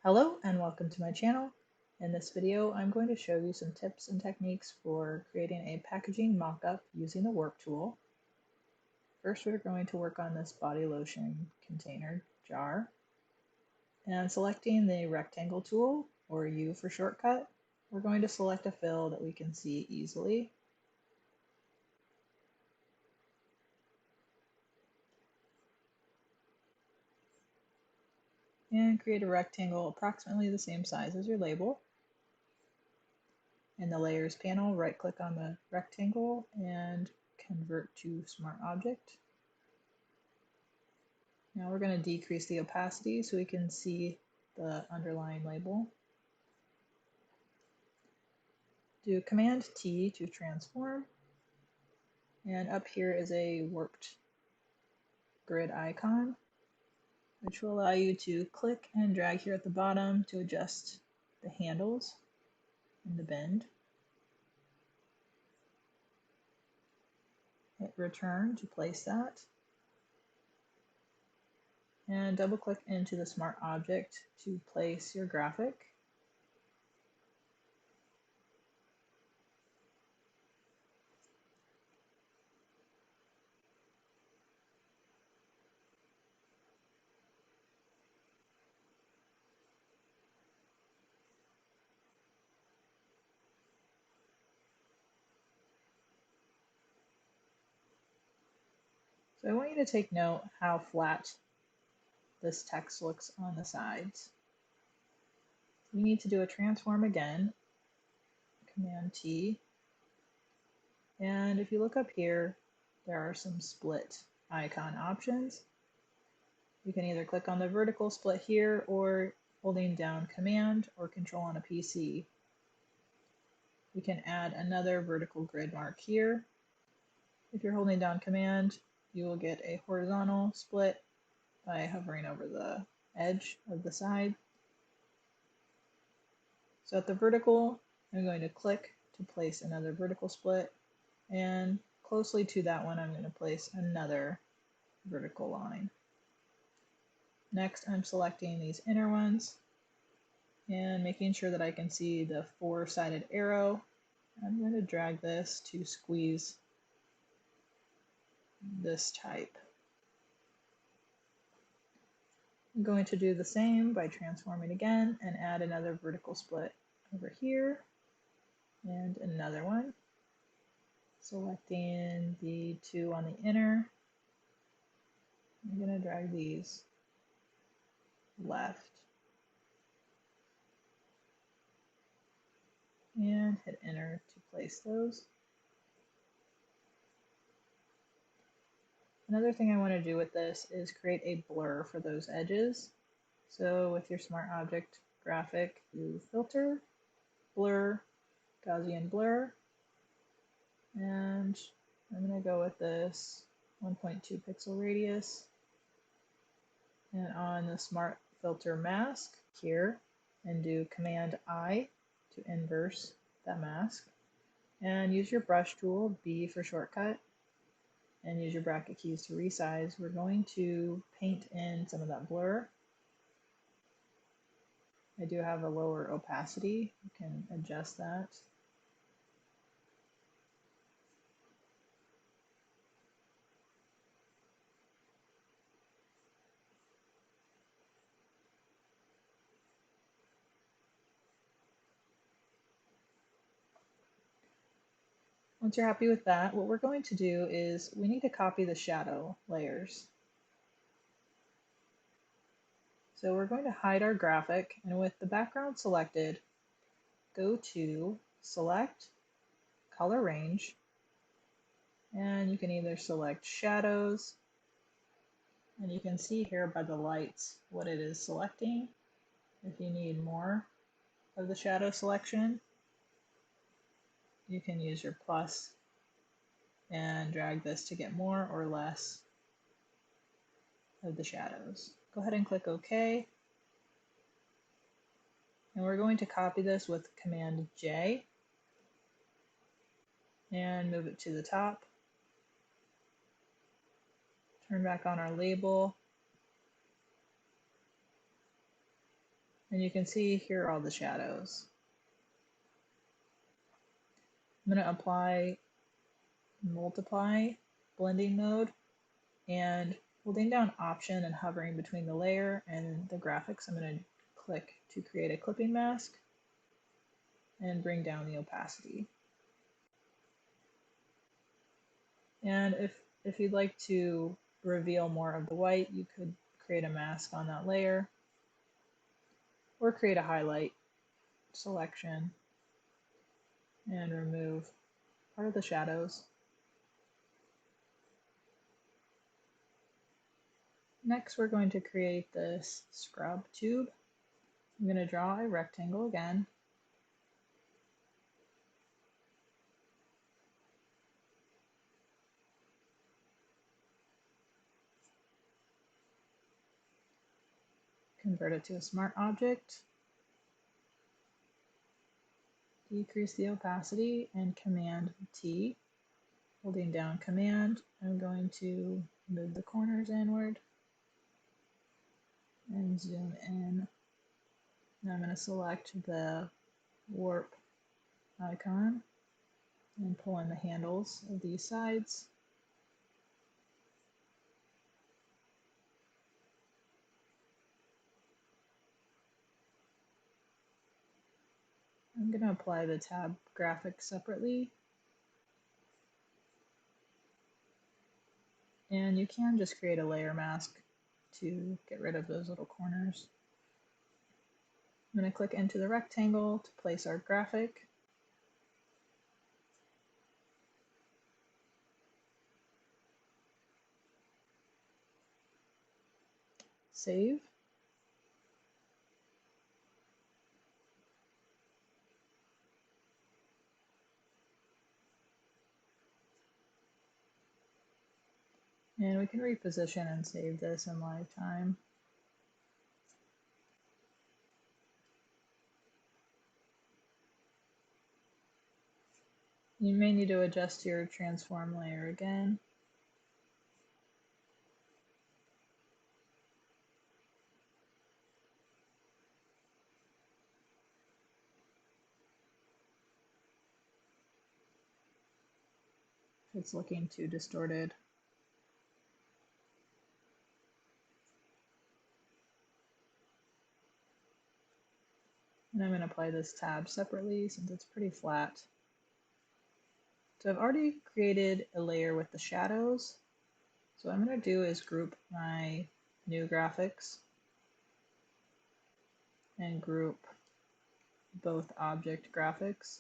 Hello and welcome to my channel. In this video, I'm going to show you some tips and techniques for creating a packaging mock-up using the work tool. First, we're going to work on this body lotion container jar. And selecting the rectangle tool, or U for shortcut, we're going to select a fill that we can see easily. And create a rectangle approximately the same size as your label. In the Layers panel, right-click on the rectangle and convert to Smart Object. Now we're going to decrease the opacity so we can see the underlying label. Do Command T to transform. And up here is a warped grid icon, which will allow you to click and drag here at the bottom to adjust the handles and the bend. Hit return to place that. And double click into the Smart Object to place your graphic. So I want you to take note how flat this text looks on the sides. We need to do a transform again, Command T. And if you look up here, there are some split icon options. You can either click on the vertical split here or holding down Command or Control on a PC. We can add another vertical grid mark here. If you're holding down Command, you will get a horizontal split by hovering over the edge of the side. So at the vertical, I'm going to click to place another vertical split, and closely to that one, I'm going to place another vertical line. Next, I'm selecting these inner ones and making sure that I can see the four-sided arrow. I'm going to drag this to squeeze this type. I'm going to do the same by transforming again and add another vertical split over here and another one. Selecting the two on the inner, I'm going to drag these left and hit enter to place those. Another thing I want to do with this is create a blur for those edges. So with your Smart Object graphic, do Filter, Blur, Gaussian Blur, and I'm going to go with this 1.2 pixel radius. And on the Smart Filter Mask here, and do Command I to inverse that mask. And use your brush tool, B for shortcut, and use your bracket keys to resize. We're going to paint in some of that blur. I do have a lower opacity. You can adjust that. Once you're happy with that, what we're going to do is we need to copy the shadow layers. So we're going to hide our graphic, and with the background selected, go to Select, Color Range, and you can either select Shadows, and you can see here by the lights what it is selecting. If you need more of the shadow selection, you can use your plus and drag this to get more or less of the shadows. Go ahead and click OK. And we're going to copy this with Command J and move it to the top. Turn back on our label And you can see here are all the shadows. I'm going to apply multiply blending mode, and holding down Option and hovering between the layer and the graphics, I'm going to click to create a clipping mask and bring down the opacity. And if you'd like to reveal more of the white, you could create a mask on that layer or create a highlight selection and remove part of the shadows. Next, we're going to create this scrub tube. I'm going to draw a rectangle again. Convert it to a smart object. Decrease the opacity and Command T. Holding down Command, I'm going to move the corners inward and zoom in. Now I'm going to select the warp icon and pull in the handles of these sides. I'm going to apply the tab graphic separately. And you can just create a layer mask to get rid of those little corners. I'm going to click into the rectangle to place our graphic. Save. And we can reposition and save this in live time. You may need to adjust your transform layer again. If it's looking too distorted. And I'm going to apply this tab separately since it's pretty flat. So I've already created a layer with the shadows. So what I'm going to do is group my new graphics and group both object graphics.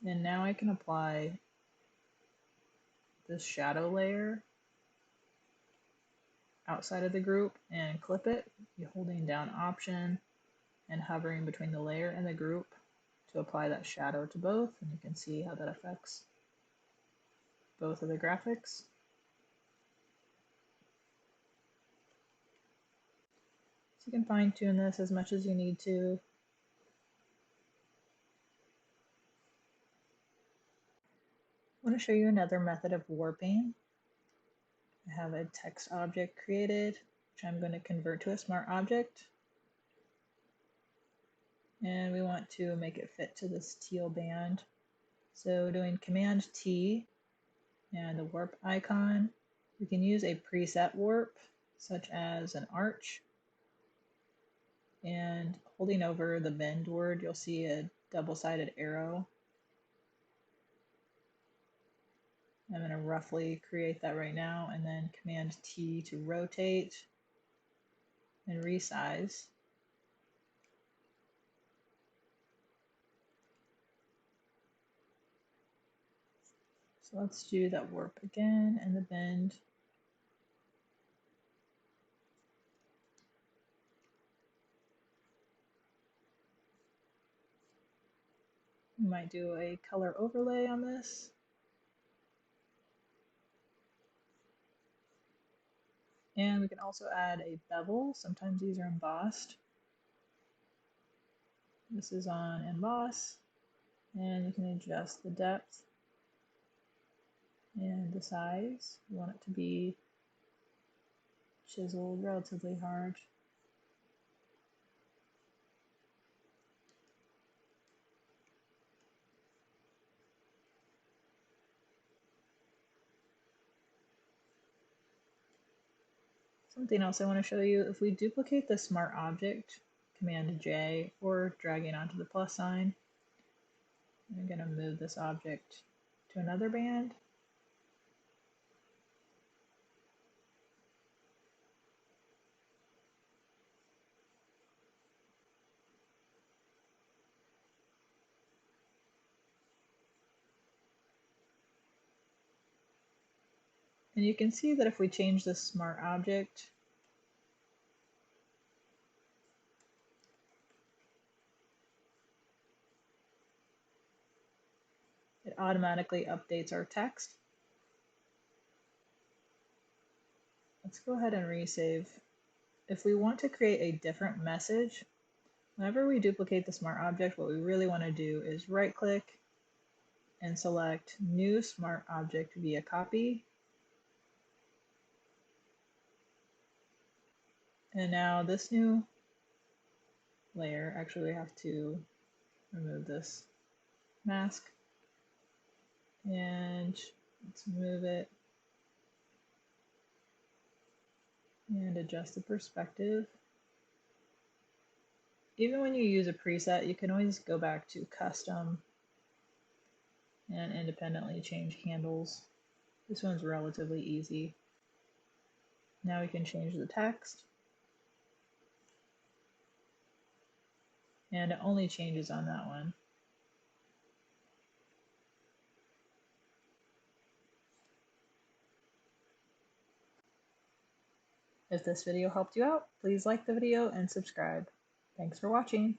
And now I can apply this shadow layer outside of the group and clip it. You're holding down Option and hovering between the layer and the group to apply that shadow to both, and you can see how that affects both of the graphics. So you can fine tune this as much as you need to. I want to show you another method of warping. I have a text object created, which I'm going to convert to a smart object. And we want to make it fit to this teal band. So doing Command T and the warp icon, we can use a preset warp, such as an arch. And holding over the bend word, you'll see a double-sided arrow. I'm going to roughly create that right now, and then Command T to rotate and resize. So let's do that warp again and the bend. We might do a color overlay on this. And we can also add a bevel. Sometimes these are embossed. This is on emboss, and you can adjust the depth and the size. You want it to be chiseled relatively hard. Something else I want to show you, if we duplicate the smart object, Command J, or dragging onto the plus sign, I'm going to move this object to another band. And you can see that if we change the smart object, it automatically updates our text. Let's go ahead and resave. If we want to create a different message, whenever we duplicate the smart object, what we really want to do is right click and select New Smart Object via Copy. And now this new layer, actually we have to remove this mask and let's move it and adjust the perspective. Even when you use a preset, you can always go back to custom and independently change handles. This one's relatively easy. Now we can change the text, and it only changes on that one. If this video helped you out, please like the video and subscribe. Thanks for watching.